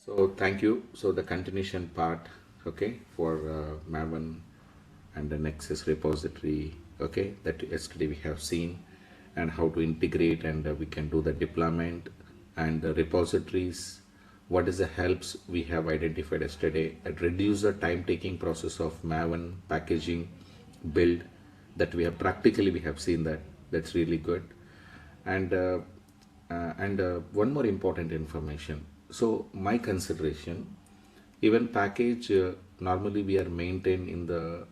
So thank you. So the continuation part, okay, for Maven and the Nexus repository, okay, that yesterday we have seen, and how to integrate, and we can do the deployment and the repositories. What is the helps we have identified yesterday? And reduce the time taking process of Maven packaging, build, that we have practically we have seen that. That's really good. And one more important information. So my consideration, even package normally we are maintained in the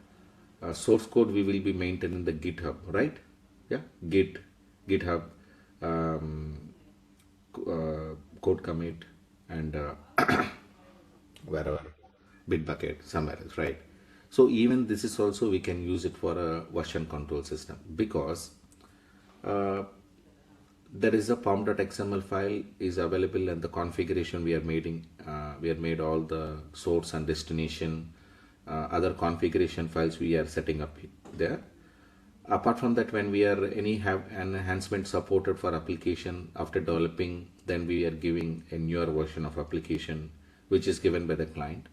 source code, we will be maintained in the GitHub, right? Yeah, GitHub, um, code commit, and wherever, Bitbucket, somewhere else, right? So even this is also we can use it for a version control system, because uh, there is a pom.xml file is available, and the configuration we are making, we have made all the source and destination, other configuration files we are setting up there. Apart from that, when we are any have an enhancement supported for application after developing, then we are giving a newer version of application which is given by the client.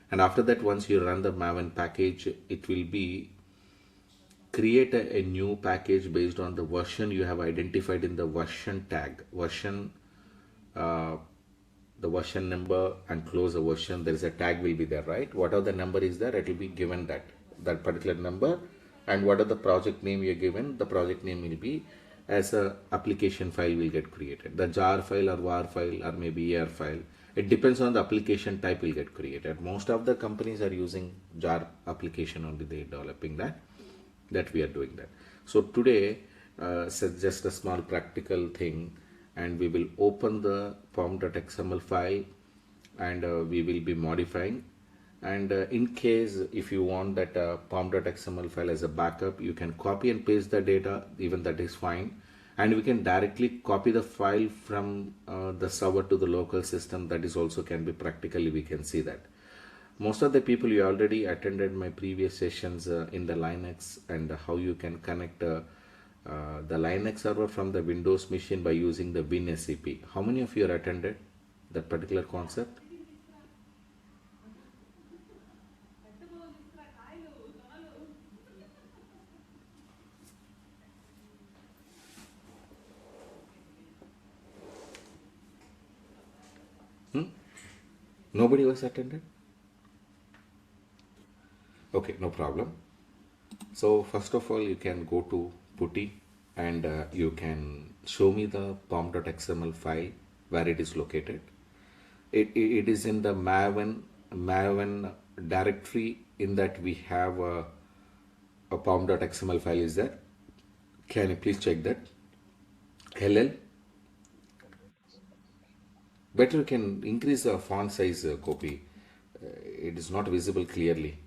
And after that, once you run the Maven package, it will be create a new package based on the version you have identified in the version tag, uh, the version number, and close the version. There is a tag will be there, right? Whatever the number is there, it will be given that particular number. And whatever the project name you are given, the project name will be as a application file will get created. The jar file or var file or maybe ER file, it depends on the application type will get created. Most of the companies are using jar application only, they developing that we are doing that. So today, so just a small practical thing, and we will open the pom.xml file, and we will be modifying. And in case if you want that pom.xml file as a backup, you can copy and paste the data, even that is fine. And we can directly copy the file from the server to the local system. That is also can be practically, we can see that. Most of the people, you already attended my previous sessions in the Linux, and how you can connect the Linux server from the Windows machine by using the WinSCP. How many of you are attended that particular concept? Nobody was attended? Okay, no problem. So first of all, you can go to Putty, and you can show me the pom.xml file where it is located. It is in the Maven directory. In that we have a pom.xml file is there. Can you please check that? LL. Better you can increase the font size, copy. It is not visible clearly.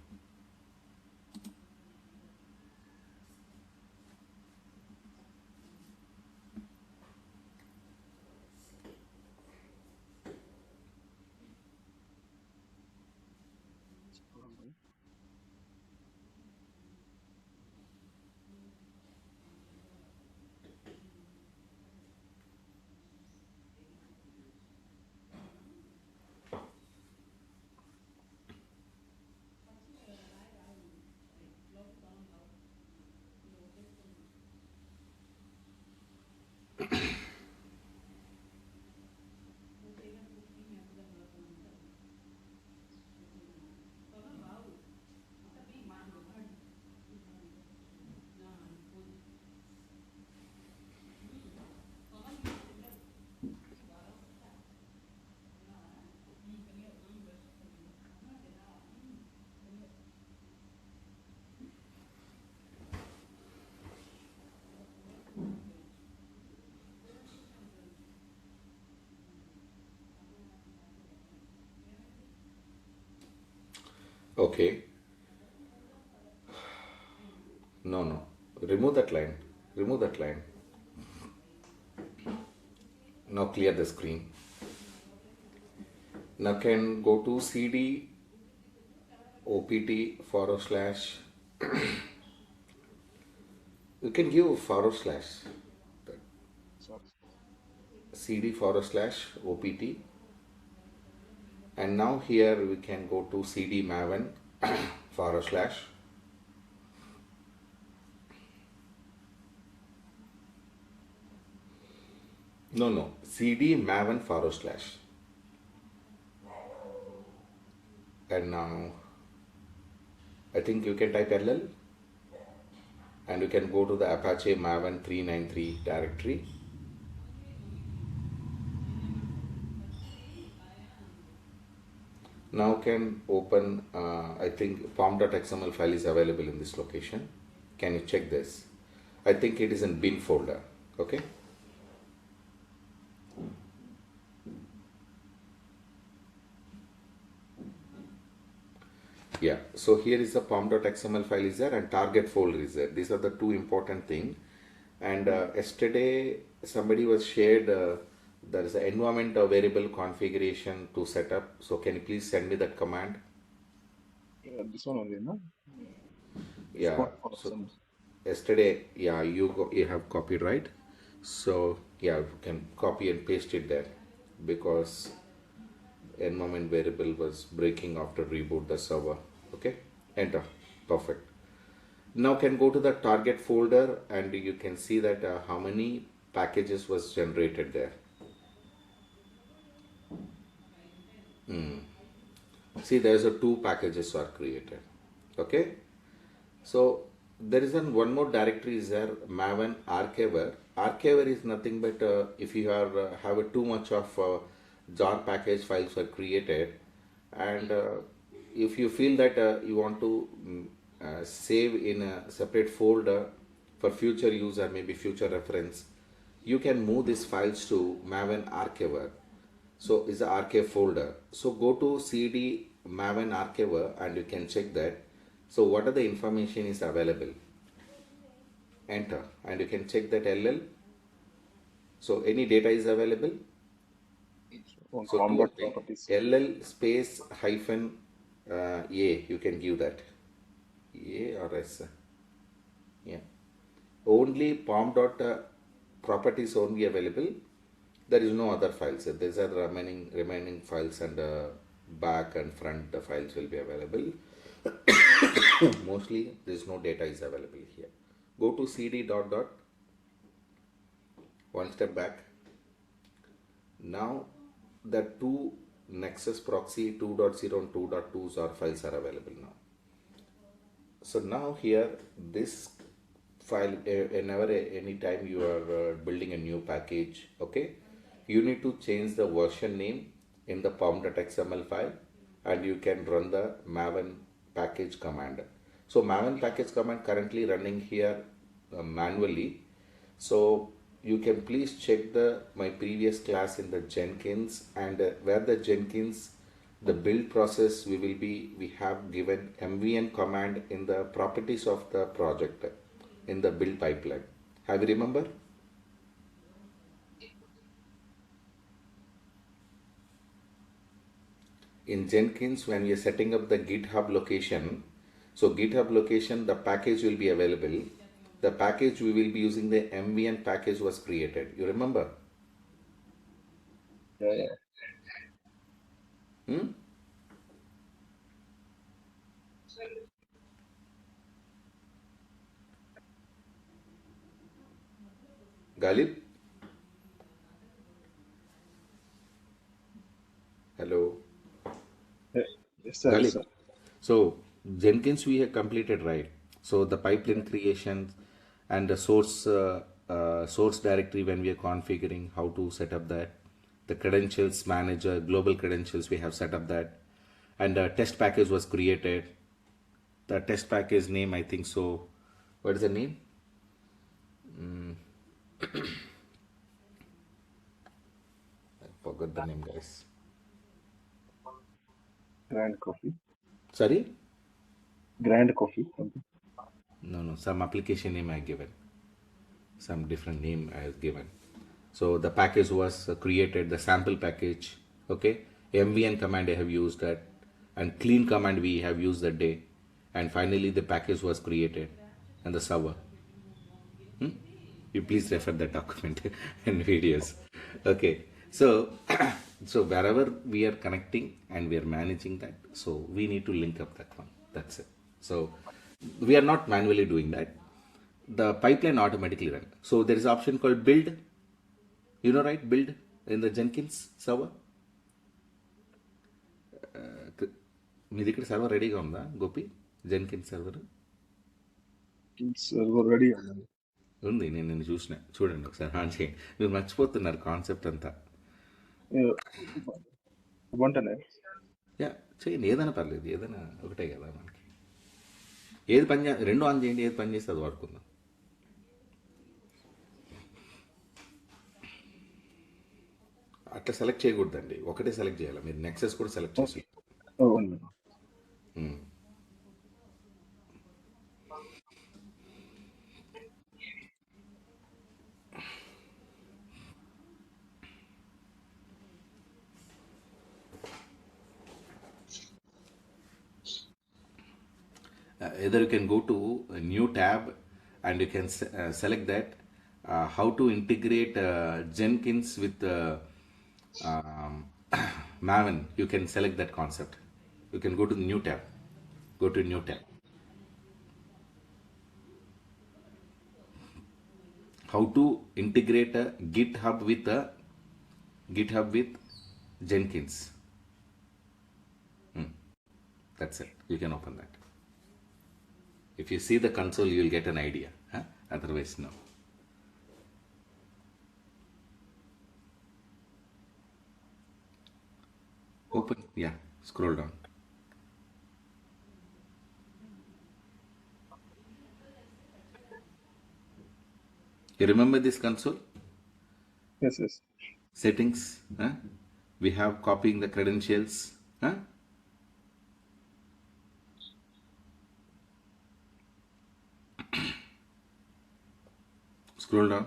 Okay. No, no. Remove that line. Remove that line. Now clear the screen. Now can go to cd opt forward slash. You can give forward slash cd forward slash opt And now here we can go to cd maven forward slash. No, cd maven forward slash. And now I think you can type ll, and you can go to the Apache Maven 393 directory. Now can open, I think pom.xml file is available in this location. Can you check this? I think it is in bin folder. Okay. Yeah, so here is the pom.xml file is there and target folder is there. These are the two important things. And yesterday somebody was shared, there is an environment variable configuration to set up. So can you please send me that command? This one only, no? Yeah, so yesterday, yeah, you have copied, right? So yeah, you can copy and paste it there, because environment variable was breaking after reboot the server. Okay, enter. Perfect. Now can go to the target folder and you can see that how many packages was generated there. See, there's a two packages are created. Okay, so there is one more directory is there, Maven archiver. Archiver is nothing but if you are have too much of jar package files were created, and if you feel that you want to save in a separate folder for future use or maybe future reference, you can move these files to Maven archiver. So is the archive folder. So go to cd maven archiver and you can check that. So what are the information is available? Enter and you can check that ll. So any data is available. On So two of them, properties. ll space hyphen a, you can give that a or s. Yeah, only pom dot properties only available. There is no other files. These are the remaining files, and back and front files will be available. Mostly there is no data is available here. Go to cd dot dot, one step back. Now the two Nexus proxy 2.0 and 2.2 are files are available now. So now here this file, whenever anytime you are building a new package, okay, you need to change the version name in the pom.xml file, and you can run the maven package command. So maven package command currently running here manually. So you can please check the my previous class in the Jenkins, and where the Jenkins, the build process we have given mvn command in the properties of the project in the build pipeline. Have you remember? In Jenkins, when we are setting up the GitHub location, so GitHub location, the package will be available. The package we will be using, the mvn package was created. You remember? Yeah. Hmm? Galib? Hello? Yes, sir. Yes, Galib. sir. So Jenkins we have completed, right? So the pipeline creation and the source directory, when we are configuring how to set up that, the credentials manager, global credentials, we have set up that, and the test package was created. The test package name, I think so. What is the name? I forgot the name, guys. Grand coffee. Sorry? Grand coffee. Okay. No, some application name I given. Some different name I have given. So the package was created, the sample package. Okay, mvn command I have used that, and clean command we have used that day, and finally the package was created, and the server. You please refer the document and videos. Okay, so So wherever we are connecting and we are managing that, so we need to link up that one. That's it. So we are not manually doing that. The pipeline automatically run. So there is an option called build. You know, right? Build in the Jenkins server. మీ దగ్గర server రెడీగా ఉందా Gopi? Jenkins server server ready ఉందండి. ఉంది, నేను నిన్ను చూసిన. చూడండి ఒకసారి ఆన్ చేయండి. మీరు మర్చిపోతున్నారు కాన్సెప్ట్ అంతా. ఇవ్వంటనే యా చేయండి, ఏదైనా పర్లేదు, ఏదైనా ఒకటే కదా మనకి. ఏది పని రెండు ఆన్ చేయండి, ఏది పని చేస్తే అది వాడుకుందాం. అట్లా సెలెక్ట్ చేయకూడదండి, ఒకటే సెలెక్ట్ చేయాలి. మీరు నెక్సెస్ కూడా సెలెక్ట్ చేసి అవును. either you can go to a new tab and you can select that how to integrate Jenkins with Maven. You can select that concept. You can go to the new tab. Go to new tab. How to integrate a GitHub with Jenkins. That's it. You can open that. If you see the console, you will get an idea. Huh? Otherwise, no. Open. Yeah. Scroll down. You remember this console? Yes, yes. Settings. Huh? We have copying the credentials. Huh? Scroll down.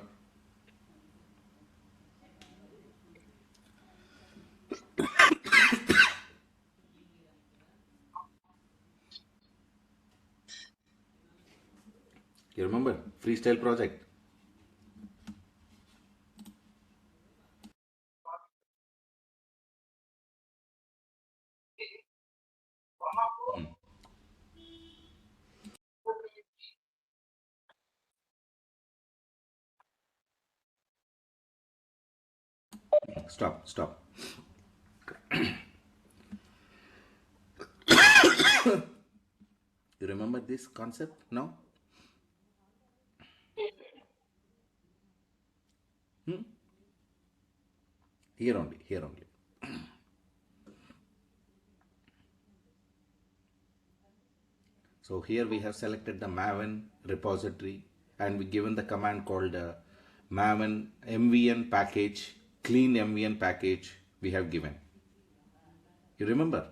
You remember freestyle project? Stop. You remember this concept now? Here only. So here we have selected the Maven repository and we given the command called Maven MVN package, clean MVN package we have given. You remember?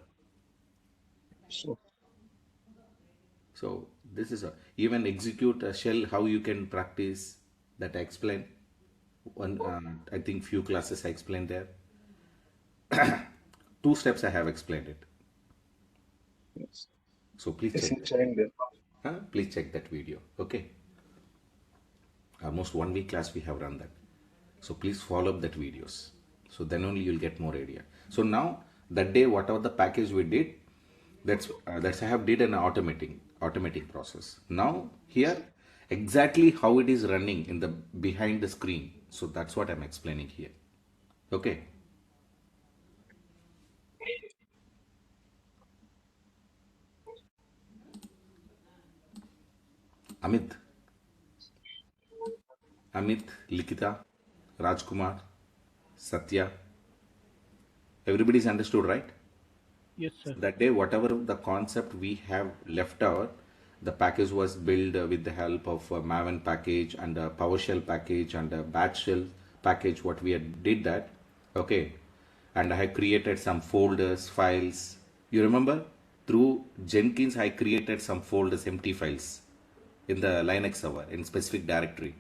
So this is even execute a shell, how you can practice that I explained. One, I think few classes I explained there. 2 steps I have explained it. Yes. So please It's check. inside there. Please check that video. Okay. Almost 1 week class we have run that. So please follow up that videos. So then only you'll get more idea. So now that day, whatever the package we did, that's I have did an automating process. Now here exactly how it is running in the behind the screen. So that's what I'm explaining here. Okay. Amit, Likita, Rajkumar, Satya, everybody's understood, right? Yes, sir. That day, whatever the concept we have left out, the package was built with the help of a Maven package and a PowerShell package and a batch shell package. What we had did that, okay, and I had created some folders, files. You remember through Jenkins, I created some folders, empty files in the Linux server in specific directory.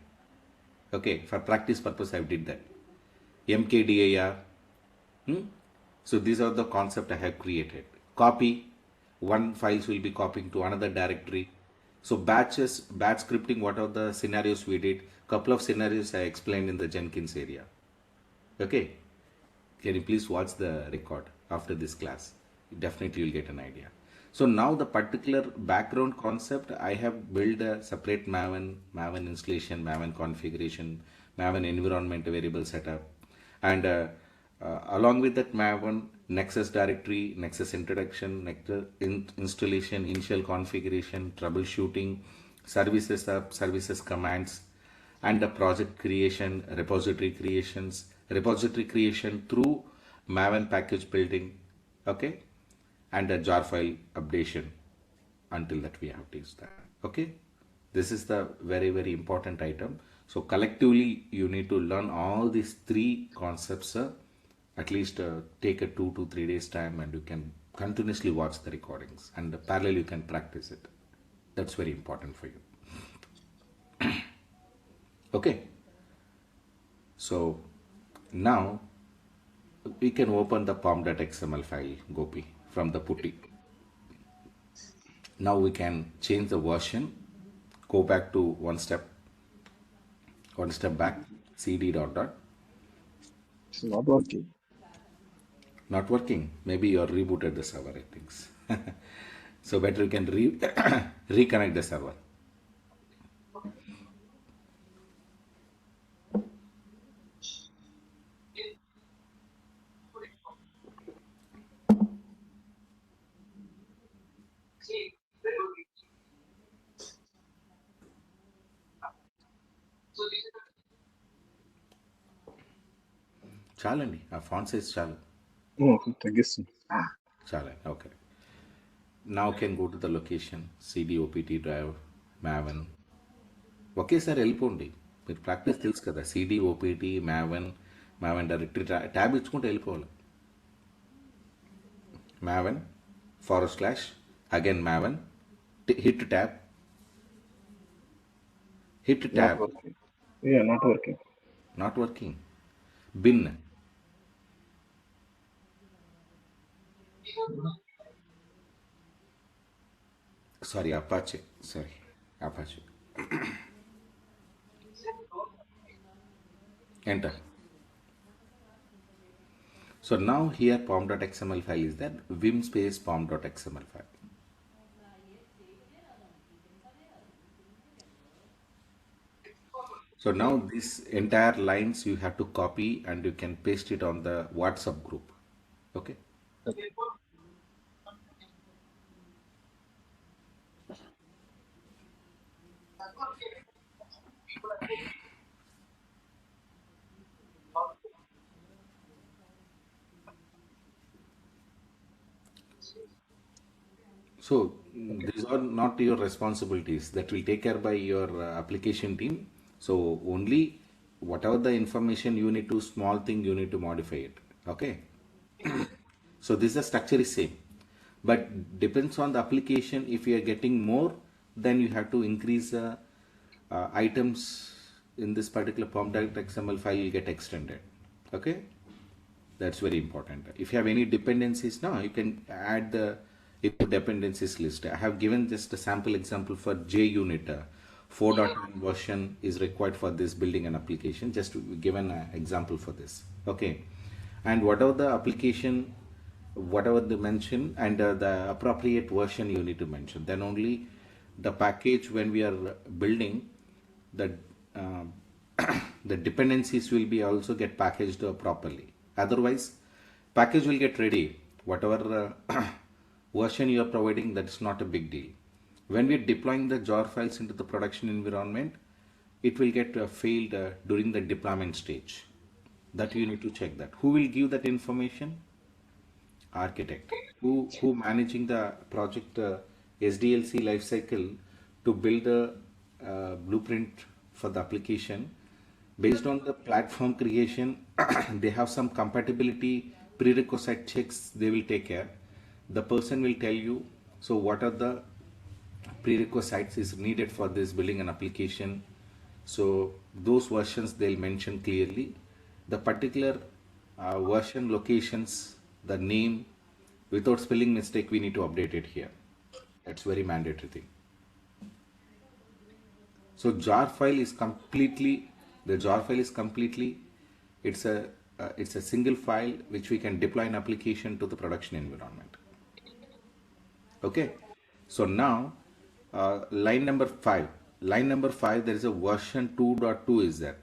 Okay, for practice purpose, I did that. mkdir. So these are the concept I have created. Copy, one files will be copying to another directory. So batch scripting, what are the scenarios we did? Couple of scenarios I explained in the Jenkins area. Okay. Can you please watch the record after this class? Definitely you'll get an idea. So now the particular background concept, I have built a separate Maven installation, Maven configuration, Maven environment variable setup, and along with that Maven Nexus directory, Nexus introduction, Nexus installation, initial configuration, troubleshooting, services up, services commands, and the project creation, repository creation through Maven package building, okay, and a jar file updation until that we have to use that, okay. This is the very important item. So collectively you need to learn all these three concepts, at least take a 2 to 3 days time, and you can continuously watch the recordings, and parallel you can practice it. That's very important for you, okay. So now we can open the pom.xml file, Gopi, from the putty. Now we can change the version, go back to one step back, cd dot dot. It's not working. Not working. Maybe you are rebooted the server, I think. So better you can reconnect the server. చాలండి ఆ font size చాలు. Oh, తగ్గిస్తుంది. చాలండి, okay. Now can go to the location, cd opt drive, maven. ఒకేసారి వెళ్ళిపోండి. మీరు practice తెలుసు కదా, cd opt maven, maven directory tab ఇచ్చుకుంటూ వెళ్ళిపోవాలి. maven / again maven, hit tab, hit Not tab. working. Yeah, not working. Not working. Bin. Sorry, Apache. Sorry, Apache. Enter. So now here pom.xml file is that vim space pom.xml file. So now this entire lines you have to copy and you can paste it on the WhatsApp group. Okay. So these are not your responsibilities. That will take care by your application team. So only whatever the information you need to small thing you need to modify it. Okay. So this the structure is same, but depends on the application. If you are getting more, then you have to increase items in this particular pom.xml file will get extended. Okay. That's very important. If you have any dependencies now, you can add the input dependencies list. I have given just a sample example for JUnit. 4.1 version is required for this building an application. Just to give an example for this. Okay. And whatever the application, whatever they mention, and the appropriate version you need to mention. Then only the package when we are building, the the dependencies will be also get packaged properly. Otherwise, package will get ready. Whatever version you are providing, that's not a big deal. When we are deploying the jar files into the production environment, it will get failed during the deployment stage. That you need to check that. Who will give that information? Architect. Who managing the project SDLC lifecycle to build a blueprint for the application based on the platform creation. They have some compatibility prerequisite checks they will take care. The person will tell you, so what are the prerequisites is needed for this building an application. So those versions they'll mention clearly. The particular version locations, the name, without spelling mistake we need to update it here. That's very mandatory thing. So jar file is completely, the jar file is completely, it's a it's a single file which we can deploy an application to the production environment. Okay, so now line number 5, there is a version 2.2 is there.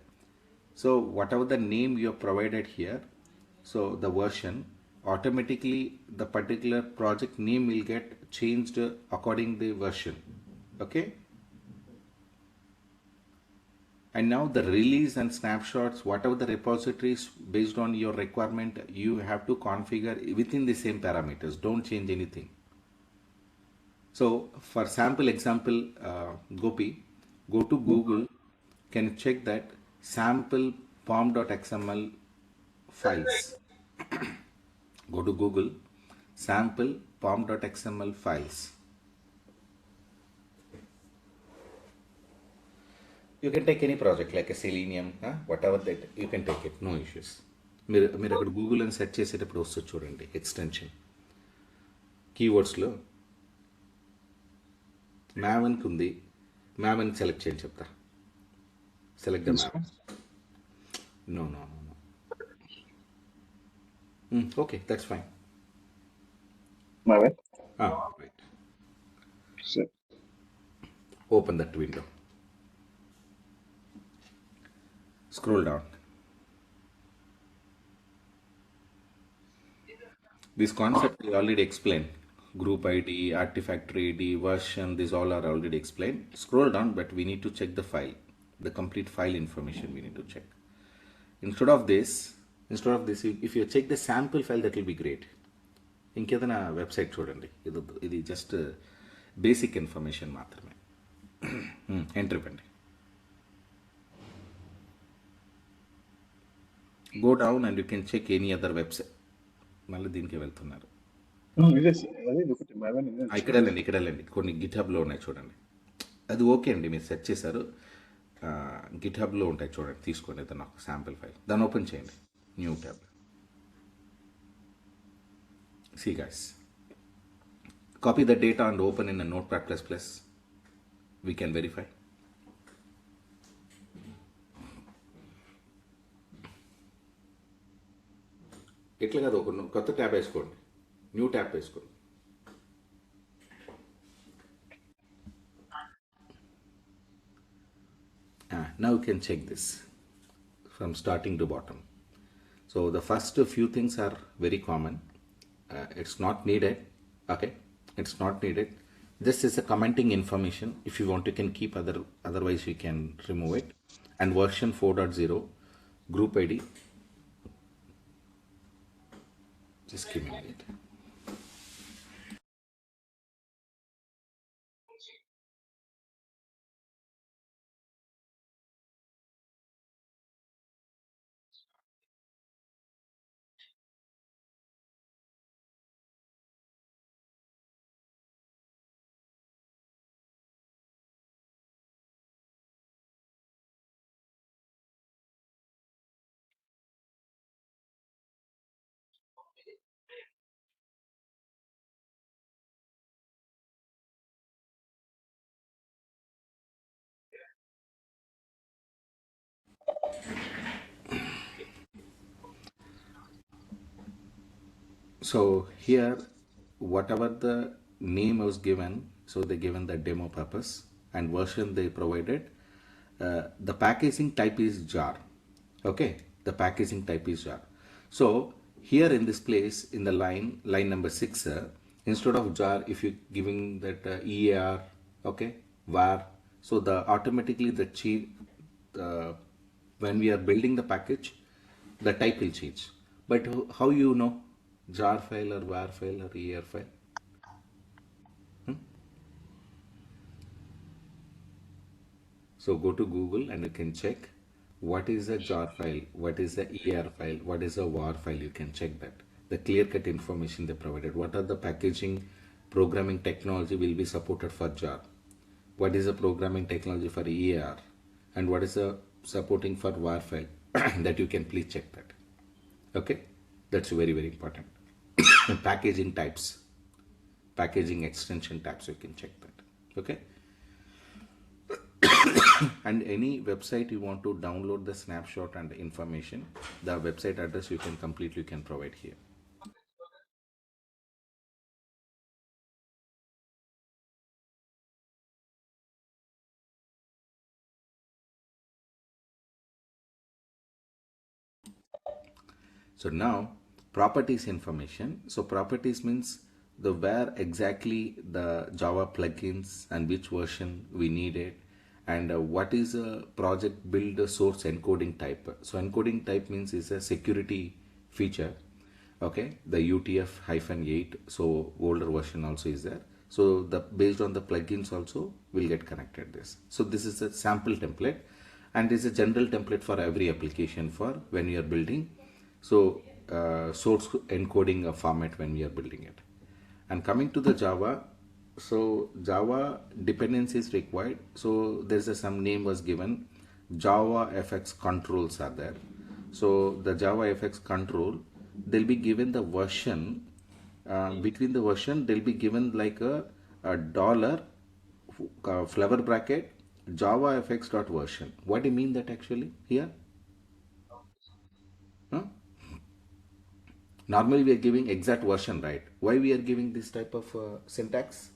So whatever the name you have provided here, so the version, automatically the particular project name will get changed according the version. Okay, and now the release and snapshots, whatever the repositories based on your requirement, you have to configure within the same parameters. Don't change anything. So for sample example, Gopi, go to Google, can you check that sample pom.xml files. Go to Google, sample pom.xml files. You can take any project like a Selenium, whatever that, you can take it, no issues. మీరు అక్కడ Google అని search చేసేటప్పుడు వస్తుంది చూడండి, extension కీవర్డ్స్లో మ్యావెన్కి ఉంది. Maven select చేయండి చెప్తా. Select the Maven. No no no no. Okay, that's fine. Maven. Right. Sure. Open that window. Scroll down. This concept we already explained. Group ID, artifactory ID, version, these all are already explained. Scroll down, but we need to check the file. The complete file information we need to check. Instead of this, if you check the sample file, that will be great. ఇంకేదైనా website చూడండి. ఇది just basic information మాత్రమే. Enter ఇవ్వండి. Go down and you can check any other website. మళ్ళీ దీనికి వెళ్తున్నారు. ఇక్కడ వెళ్ళండి. కొన్ని గిట్హబ్లో ఉన్నాయి చూడండి. అది ఓకే అండి, మీరు సెర్చ్ చేశారు. గిట్హబ్లో ఉంటాయి చూడండి, తీసుకోండి. దాన్ని ఒక శాంపిల్ ఫైల్, దాన్ని ఓపెన్ చేయండి. New tab. See guys, copy the data and open in a notepad++. We can verify. ఇట్లా కాదు, ఒక కొత్త ట్యాబ్ వేసుకోండి, న్యూ ట్యాబ్ వేసుకోండి. Now you can check this from starting to bottom. So the first few things are very common. It's not needed. Okay, it's not needed. This is a commenting information. If you want, you can keep, otherwise you can remove it. And version 4.0, group ID. Just give me a minute. So here, whatever the name was given, so they given the demo purpose and version they provided. The packaging type is jar. Okay, the packaging type is jar. So here in this place, in the line number 6, instead of jar, if you giving that EAR, okay, var, so the automatically when we are building the package, the type will change. But how you know jar file or var file or EAR file? So go to Google and you can check what is a jar file, what is a EAR file, what is a var file. You can check that. The clear-cut information they provided. What are the packaging programming technology will be supported for jar? What is the programming technology for EAR? And what is the supporting for var file? That you can please check that. Okay, that's very, very important. Packaging types, packaging extension types, you can check that. Okay. And any website you want to download the snapshot and the information, the website address you can completely can provide here. So now properties information. So properties means the where exactly the Java plugins and which version we need it, and what is a project build source encoding type. So encoding type means is a security feature. Okay, the UTF-8, so older version also is there. So the based on the plugins also will get connected this. So this is a sample template, and is a general template for every application for when you are building. So source encoding a format when we are building it. And coming to the Java, so Java dependency is required. So there's a some name was given. Java FX controls are there. So the Java FX control, they'll be given the version. Between the version, they'll be given like a dollar flavor bracket Java FX dot version. What do you mean that actually here? Huh? Normally we are giving exact version, right? Why we are giving this type of syntax?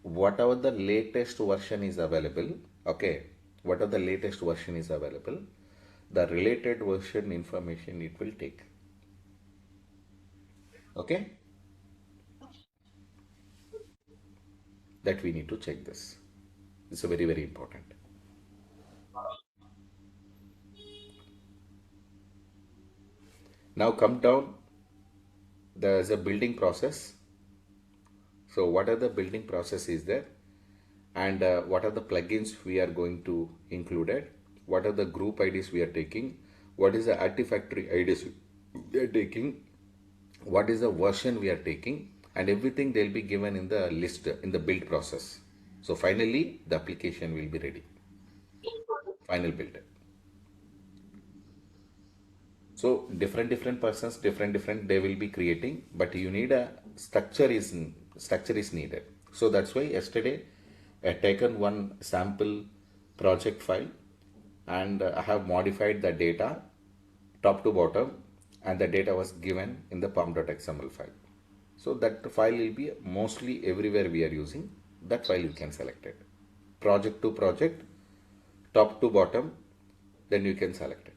Whatever the latest version is available, okay, whatever the latest version is available, the related version information it will take. Okay, that we need to check this. It's a very, very important. Now come down, there's a building process. So what are the building process is there, and what are the plugins we are going to include it, what are the group IDs we are taking, what is the Artifactory IDs we are taking, what is the version we are taking, and everything they'll be given in the list in the build process. So finally the application will be ready, final build. So different persons, different they will be creating, but you need a structure is needed. So that's why yesterday I taken one sample project file, and I have modified the data top to bottom, and the data was given in the pom.xml file. So that file will be mostly everywhere we are using. That file you can select it, project to project, top to bottom, then you can select it.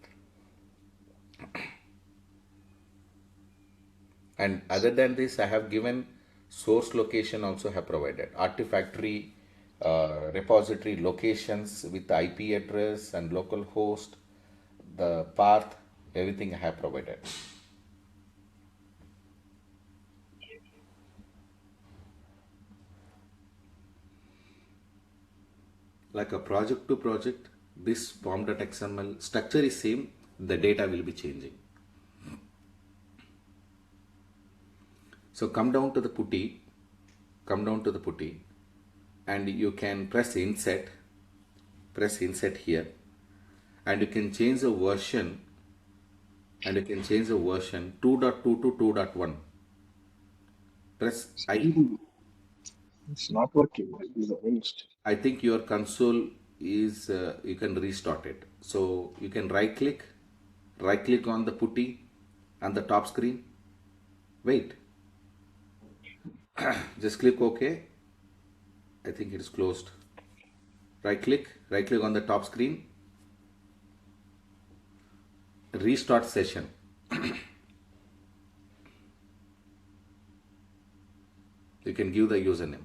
And other than this, I have given source location also have provided. Artifactory repository locations with IP address and local host, the path, everything I have provided. Like a project to project, this pom.xml structure is same, the data will be changing. So come down to the putty, and you can press insert here, and you can change the version, and you can change the version 2.2 to 2.1. Press I. It's not working. It's honest. I think your console is you can restart it. So you can right click on the putty on the top screen. Wait, just click OK. I think it is closed. Right click on the top screen, restart session. You can give the username.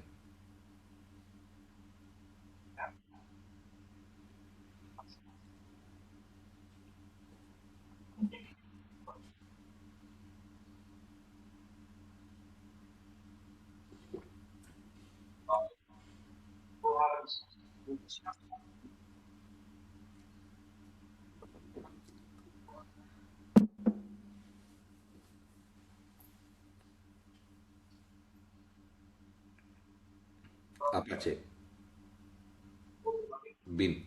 Apache bin.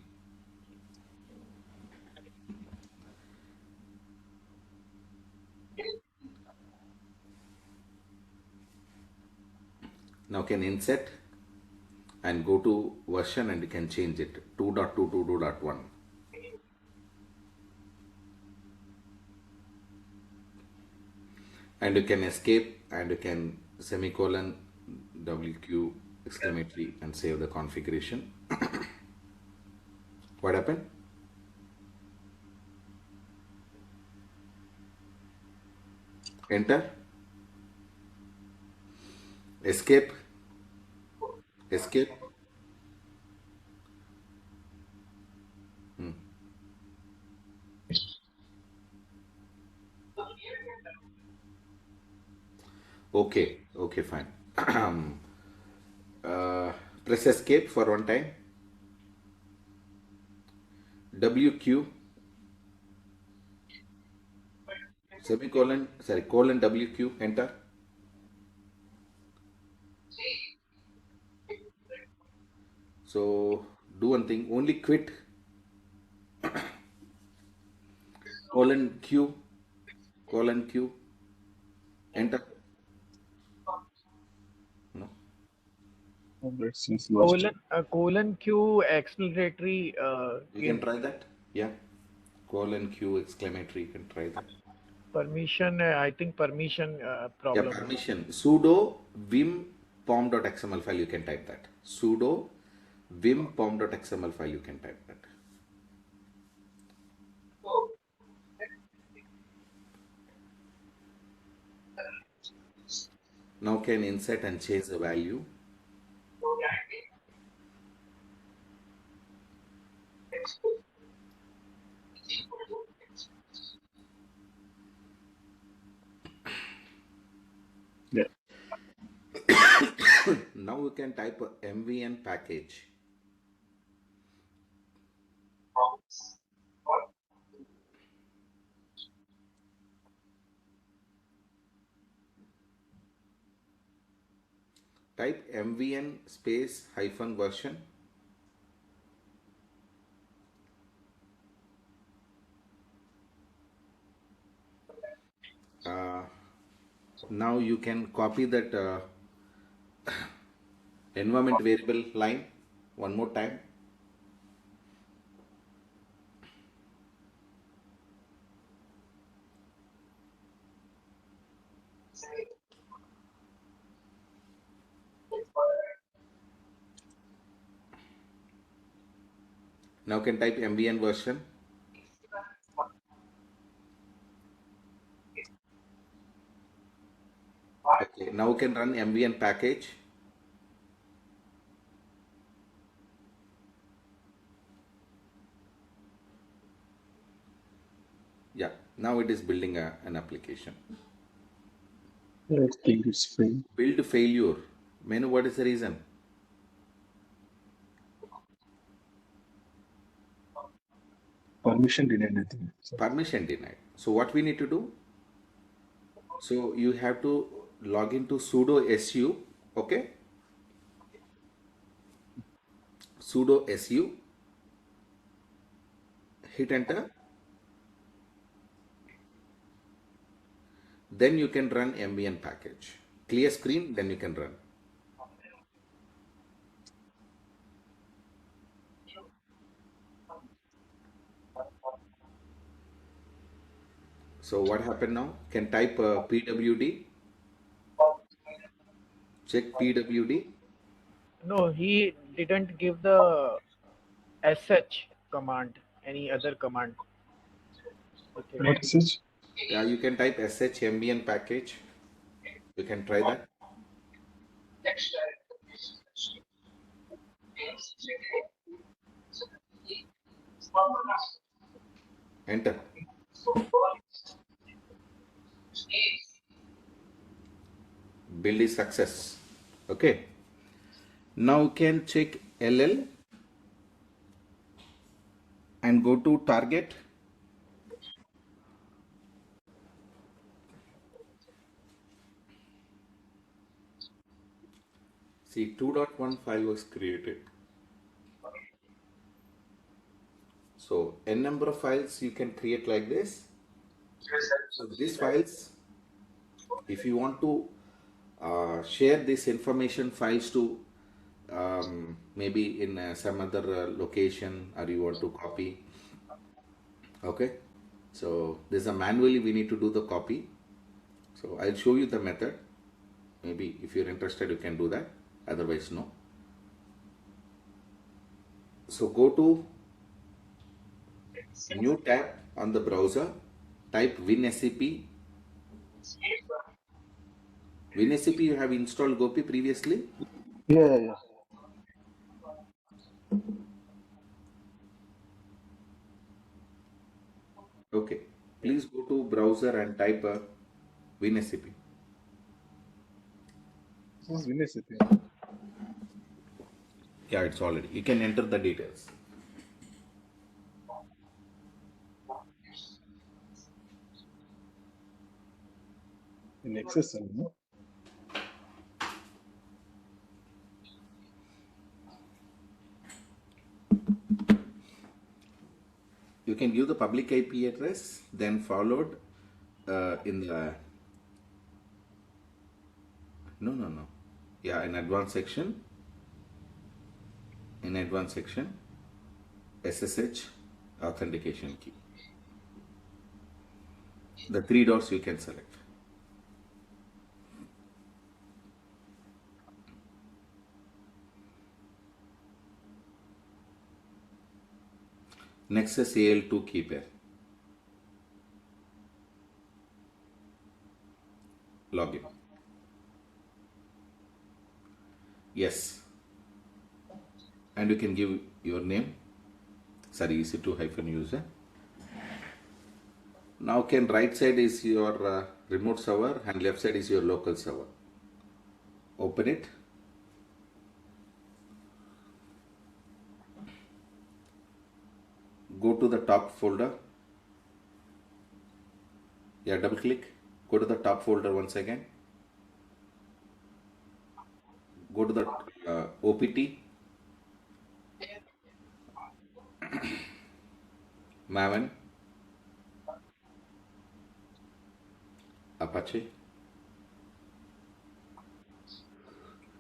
Now can insert and go to version and you can change it 2.2 to 2.1. And you can escape and you can semicolon WQ exclamatory and save the configuration. What happened? Enter, escape, escape. Okay, okay, fine. Press escape for one time. WQ semicolon, sorry, colon WQ, enter. So do one thing, only quit, colon Q, colon Q, enter. No, That seems lost. Colon Q acceleratory you can in try that. Yeah, colon Q exclamatory, you can try that. permission. I think permission Yeah, problem. permission. Sudo vim pom.xml file, you can type that. Sudo vim pom.xml file, you can type that. Now can insert and change the value. Yeah. Now you can type a MVN package. Type MVN space hyphen version. Now you can copy that environment variable line one more time. Now can type MVN version. Okay, now you can run MVN package. Yeah, now it is building an application. I think it's free. Build failure. May I know what is the reason? Permission denied, I think. So, Permission denied. So what we need to do? So you have to log into sudo su, okay? Sudo su, hit enter. Then you can run MVN package. Clear screen, then you can run. So what happened now? Can type pwd. Check pwd. No, he didn't give the sh command. Any other command? Okay. what is it? Yeah, you can type sh MVN package. You can try that. Enter. Build is success. Okay. Now you can check LL and go to target. See, 2.1 file was created. So n number of files you can create like this. So these files, if you want to share this information files to maybe in some other location, or you want to copy. Okay, so there's a manually we need to do the copy. So I'll show you the method. Maybe if you're interested, you can do that. Otherwise, no. So go to new tab on the browser. Type WinSCP. WinSCP you have installed Gopi previously. Yeah. Okay. Please go to browser and type WinSCP. This is Vinicius. Yeah, it's already. You can enter the details. Nexus, no? You can give the public IP address, then followed in the no. Yeah, in advanced section. In advanced section, SSH authentication key. The three dots you can select. Nexus AL2 key pair. Login. Yes. And you can give your name. Sorry, EC2 hyphen user. Now can right side is your remote server and left side is your local server. Open it. Go to the top folder. Yeah, double click. Go to the top folder once again. Go to the OPT. Maven. Apache.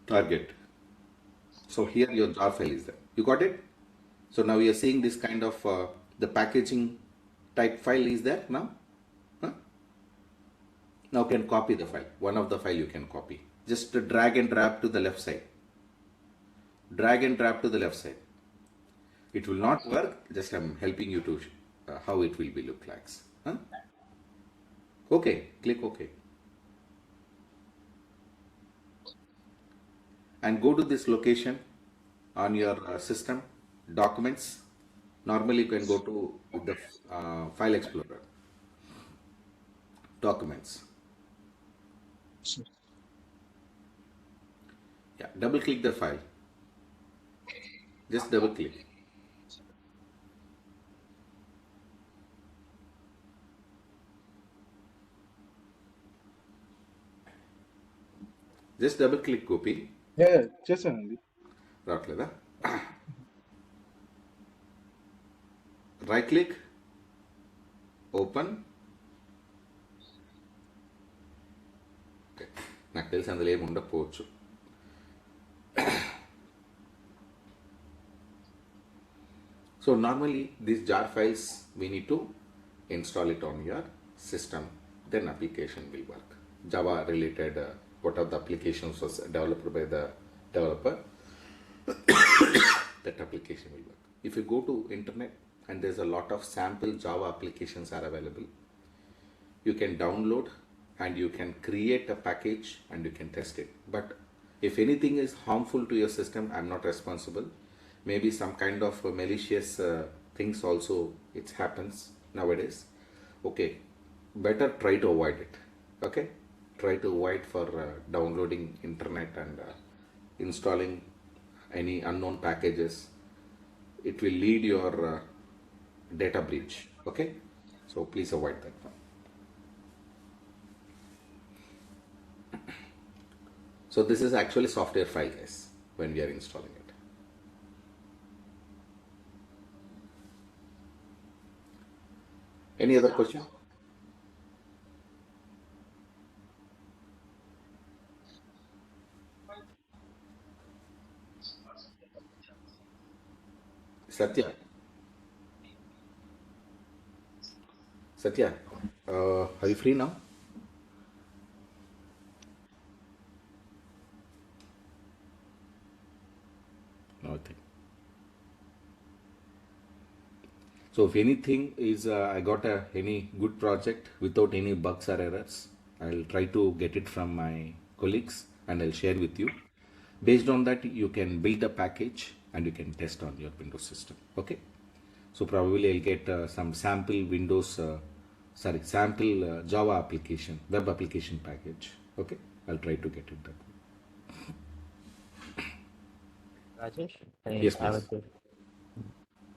Target. So here your jar file is there. You got it? So now you are seeing this kind of the packaging type file is there now. Huh? Now you can copy the file. One of the file you can copy. Just drag and drop to the left side. Drag and drop to the left side. It will not work. Just I'm helping you to how it will be look like. Huh? Okay. Click OK. And go to this location on your system. Documents. Normally you can go to the file explorer. Documents. Yeah, double click the file. Just double click. Just double click Gopi. Yeah, చేశానండి. రావట్లేదా? Right click. Open. Okay. నాకు తెలిసి అందులో ఏమి ఉండకపోవచ్చు. So normally these jar files we need to install it on your system, then application will work. Java related what are the applications was developed by the developer, that application will work. If you go to internet and there's a lot of sample Java applications are available, you can download and you can create a package and you can test it. But if anything is harmful to your system, I'm not responsible. Maybe some kind of malicious things also it happens nowadays. Okay, better try to avoid it. Okay, try to avoid for downloading internet and installing any unknown packages. It will lead your data breach. Okay, so please avoid that one. So this is actually software file, guys, when we are installing it. Any other question? Satya, Satya, are you free now? No, I think. So if anything is, I got any good project without any bugs or errors, I'll try to get it from my colleagues and I'll share with you. Based on that, you can build a package and you can test on your Windows system. Okay. So probably I'll get some sample Windows, sample Java application, web application package. Okay. I'll try to get it done. Rajesh, I Yes, have a please. question.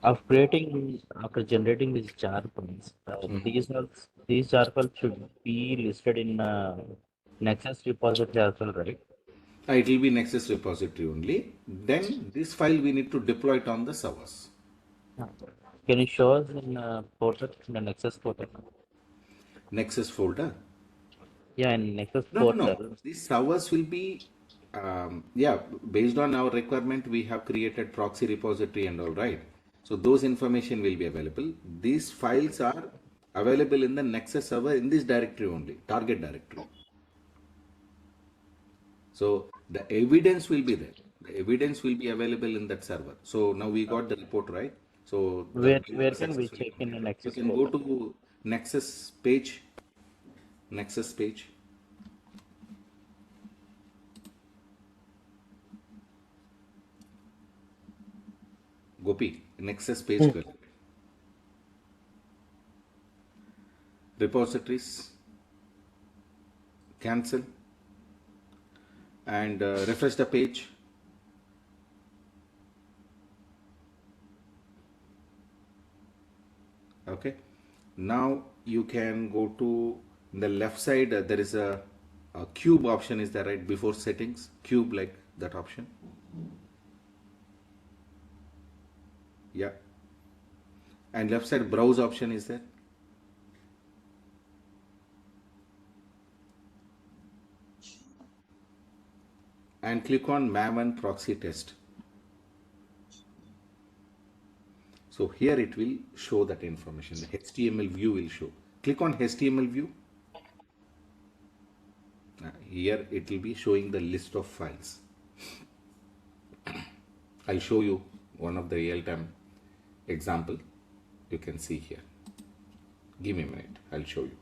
After generating these jar files, these jar files should be listed in Nexus repository as well, right? It will be Nexus repository only. Then this file we need to deploy it on the servers. Yeah. Can you show us in portal, in the Nexus portal? Nexus folder. Yeah, in Nexus No, no, no. portal. These servers will be, yeah, based on our requirement, we have created proxy repository and all right. So those information will be available. These files are available in the Nexus server in this directory only, target directory. So the evidence will be there. The evidence will be available in that server. So now we got the report, right? So the build Where was can we successfully check in the completed. You Nexus can go portal? to Nexus page, Nexus page. Gopi, Nexus page, repositories, cancel, and refresh the page. Okay. Now you can go to the left side. There is a cube option. Is there right before settings? Cube like that option. Yeah. And left side browse option is there. And click on Maven proxy test. So here it will show that information. The HTML view will show. Click on HTML view. Here it will be showing the list of files. I'll show you one of the real-time example. You can see here. Give me a minute. I'll show you.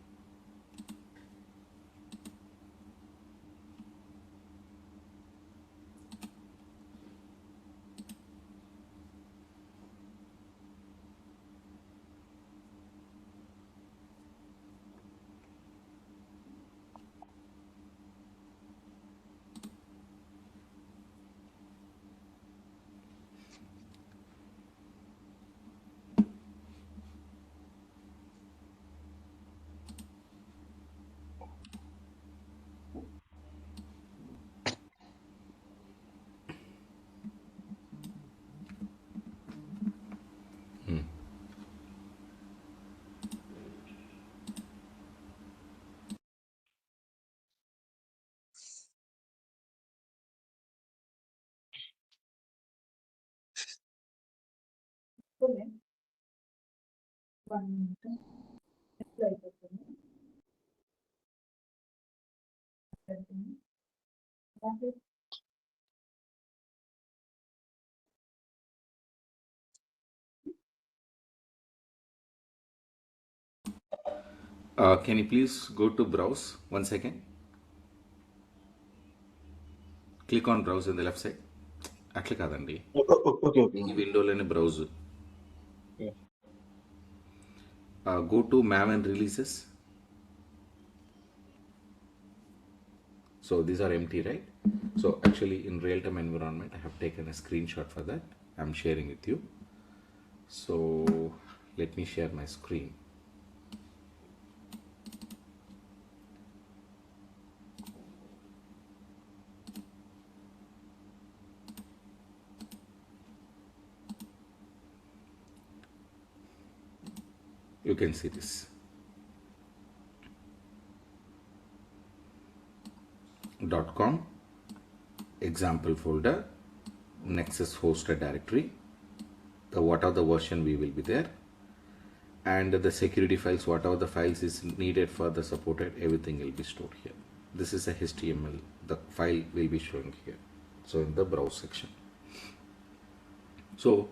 Can you please go to browse? One second. Click on browse in the left side. అట్లా కాదండి Okay, okay. ఈ విండోలోనే browse Yeah. Go to Maven releases. So these are empty, right? So actually in real-time environment I have taken a screenshot for that. I'm sharing with you. So let me share my screen. You can see this. .com example folder, Nexus hosted directory, whatever the version we will be there, and the security files, whatever the files is needed for the supported, everything will be stored here. This is a HTML, the file will be showing here, so in the browse section. So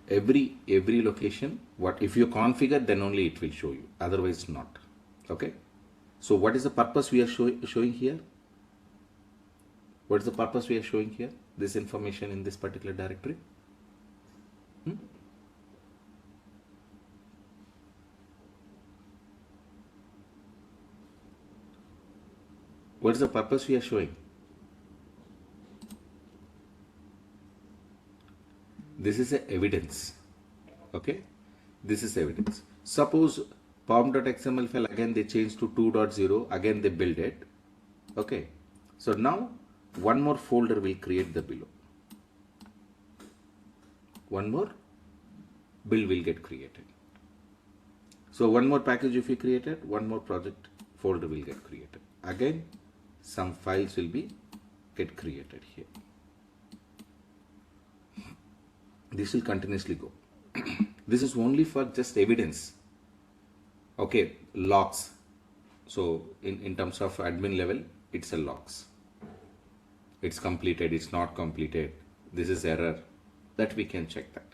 every location, what if you configure, then only it will show you, otherwise not. Okay, so what is the purpose we are showing here? What is the purpose we are showing here, this information in this particular directory? What is the purpose we are showing? This is a evidence. Okay, this is evidence. Suppose pom.xml file, again they changed to 2.0, again they build it. Okay, so now one more folder will create the below. One more build will get created. So one more package if we created, one more project folder will get created. Again, some files will be get created here. This will continuously go. This is only for just evidence. Okay, logs. So in terms of admin level, it's a logs. It's completed, it's not completed, this is error, that we can check that.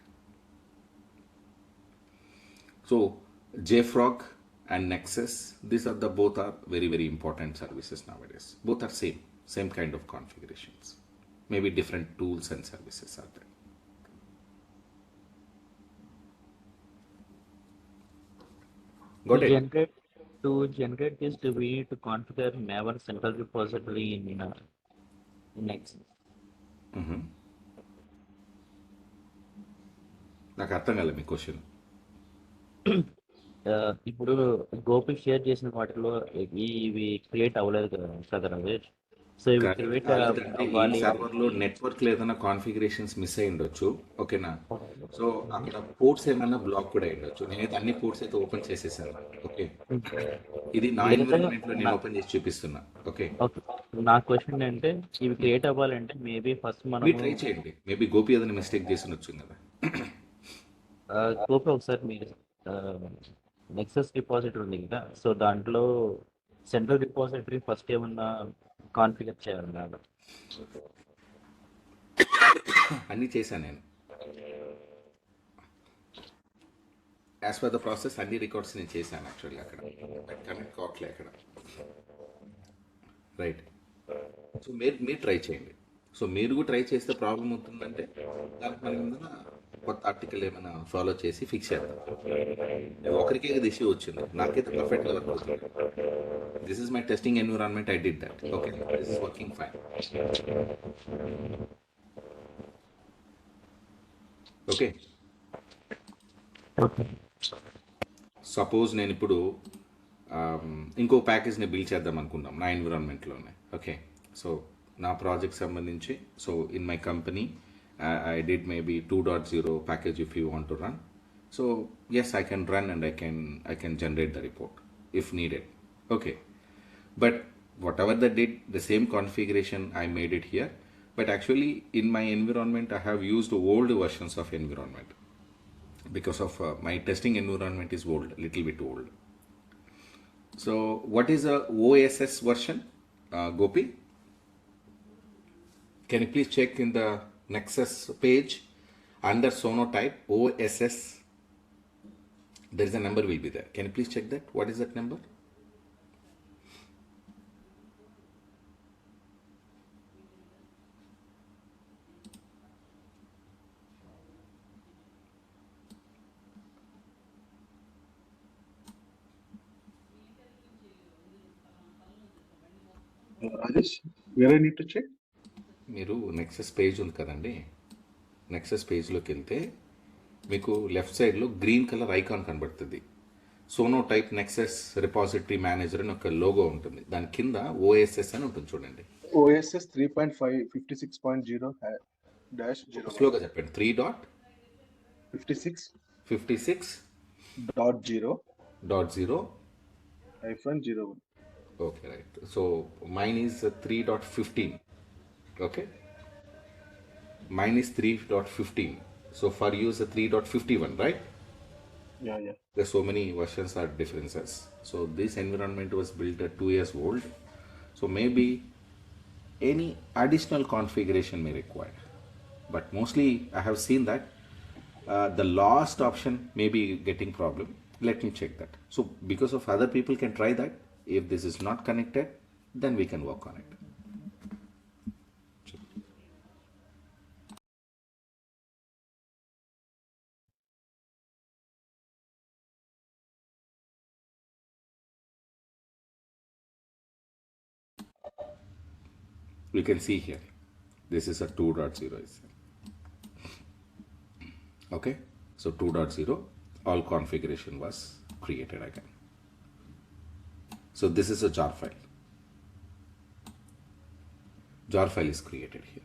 So JFrog and Nexus, these are the both are very important services nowadays. Both are same kind of configurations. Maybe different tools and services are there. Got it? To generate this, do we need to configure Maven central repository in Nexus? నాకు అర్థం కాలే మీ question. ఇప్పుడు Gopi share చేసిన వాటిలో ఇవి create అవ్వలేదు కదా Rajesh. So ఇవి క్రియేట్ ఈ సర్వర్ లో నెట్వర్క్ లో ఏదైనా కాన్ఫిగరేషన్స్ మిస్ అయి ఉండొచ్చు. ఓకేనా, సో అక్కడ పోర్ట్స్ ఏమైనా బ్లాక్ కూడా అయి ఉండొచ్చు. నేనైతే అన్ని పోర్ట్స్ అయితే ఓపెన్ చేసేసాను. ఓకే, ఇది నా ఎన్విరాన్మెంట్ లో నేను ఓపెన్ చేసి చూపిస్తున్నా. ఓకే, నా క్వశ్చన్ ఏంటంటే ఇవి క్రియేట్ అవ్వాలంటే మేబీ ఫస్ట్ మనం ట్రై చేయండి. మేబీ గోపి ఏదైనా మిస్టేక్ చేసి ఉండొచ్చు కదా. గోపి ఒకసారి మీరు నెక్సస్ డిపాజిటరీ ఉంది కదా, సో దాంట్లో సెంట్రల్ డిపాజిటరీ ఫస్ట్ ఏమన్నా కాన్ఫిగర్ చేయాలన్నా? అన్నీ చేశాను నేను. యాజ్ పర్ ద ప్రాసెస్ అన్ని రికార్డ్స్ నేను చేశాను యాక్చువల్గా. అక్కడ కనెక్ట్ కావట్లే అక్కడ. రైట్, సో మీరు ట్రై చేయండి. సో మీరు కూడా ట్రై చేస్తే ప్రాబ్లం అవుతుందంటే దానికి మనం ఏమైనా కొత్త ఆర్టికల్ ఏమైనా ఫాలో చేసి ఫిక్స్ చేద్దాం. ఒకరికే ఇది ఇష్యూ వచ్చింది, నాకైతే పర్ఫెక్ట్గా వర్క్ అవుతుంది. This is my testing environment, I did that. Okay, this is working fine. Okay, suppose నేను ఇప్పుడు ఇంకో ప్యాకేజ్ని బిల్డ్ చేద్దాం అనుకుందాం నా ఎన్విరాన్మెంట్లోనే. ఓకే, సో నా ప్రాజెక్ట్ సంబంధించి, so in my company I did maybe 2.0 package if you want to run. So yes, I can run and I can generate the report if needed. Okay, but whatever that did, the same configuration I made it here. But actually in my environment I have used old versions of environment because of my testing environment is old, little bit old. So what is a OSS version, Gopi? Can you please check in the Nexus page under sonotype OSS? There is a number will be there. Can you please check that? What is that number? Rajesh, where I need to check? మీరు Nexus page ఉంది కదండి, Nexus పేజ్లోకి వెళ్తే మీకు left సైడ్లో green colour icon కనబడుతుంది. Sono type Nexus repository manager అని ఒక logo ఉంటుంది. దాని కింద ఓఎస్ఎస్ అని ఉంటుంది చూడండి. OSS 3.5 56.0-0. స్లోగా చెప్పండి. 3.56.0-0 -01. Okay, right. So mine is 3.15. Okay, mine is 3.15. So for you is a 3.51, right? Yeah, yeah. There's so many versions are differences. So this environment was built at 2 years old. So maybe any additional configuration may require. But mostly I have seen that the last option may be getting problem. Let me check that. So because of other people can try that. If this is not connected, then we can work on it. You can see here, this is a 2.0. Okay, so 2.0, all configuration was created again. So this is a jar file. Jar file is created here.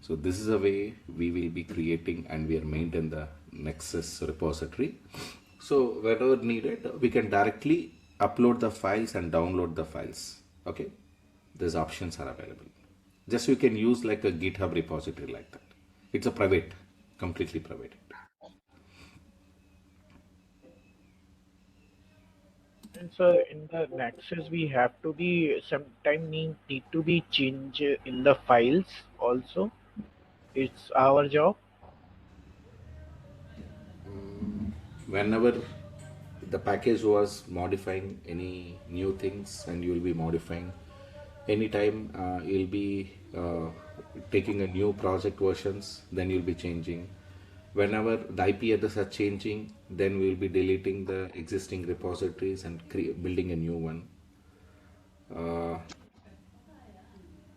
So this is a way we will be creating and we are maintaining the Nexus repository. So whenever needed, we can directly upload the files and download the files. Okay, these options are available. Just you can use like a GitHub repository like that. It's a private, completely private. And so in the Nexus, we have to be sometime need to be change in the files also. It's our job. Whenever the package was modifying any new things and you will be modifying anytime you'll be taking a new project versions, then you'll be changing. Whenever the IP address are changing, then we'll be deleting the existing repositories and building a new one.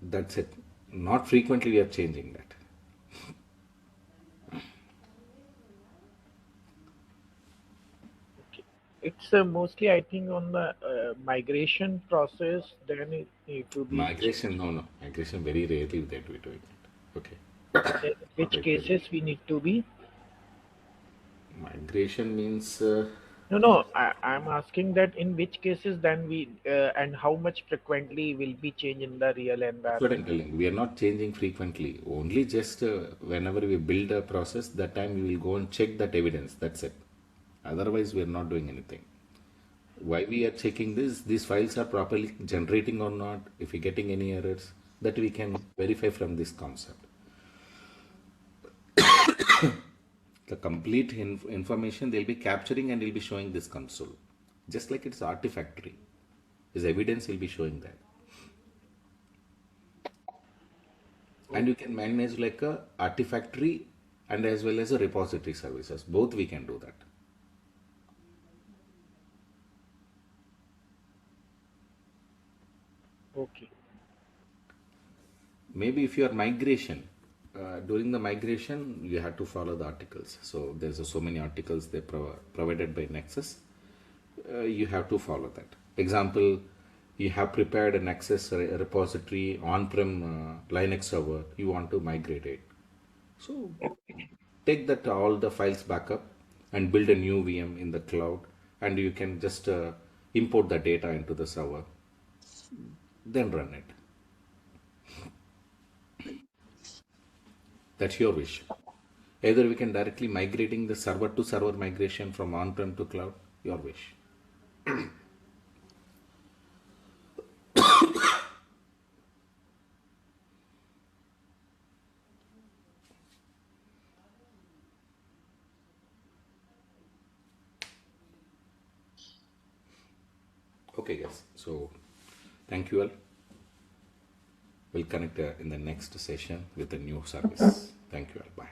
That's it. Not frequently we are changing that. Okay. It's mostly, I think, on the migration process. Then it need to be Migration, changed. no, no. Migration very rarely that we doing it. Okay. In which Very rarely. cases we need to be? Migration means No, no. I'm asking that in which cases then we and how much frequently will be change in the real that's what I'm environment. telling. We are not changing frequently. Only just whenever we build a process, that time we will go and check that evidence. That's it. Otherwise, we are not doing anything. Why we are checking this? These files are properly generating or not. If we're getting any errors, that we can verify from this concept. The complete information they'll be capturing and they'll be showing this console. Just like it's Artifactory. His evidence will be showing that. And you can manage like a Artifactory and as well as a repository services. Both we can do that. Okay. Maybe if you are migration, during the migration you have to follow the articles. So there's so many articles they provided by Nexus. You have to follow that. Example, you have prepared an Nexus repository on-prem Linux server. You want to migrate it. So take that all the files backup and build a new VM in the cloud, and you can just import the data into the server, then run it. That's your wish. Either we can directly migrating the server to server migration from on-prem to cloud, your wish. Okay guys, so thank you all. We'll connect in the next session with a new service. Thank you all. Bye.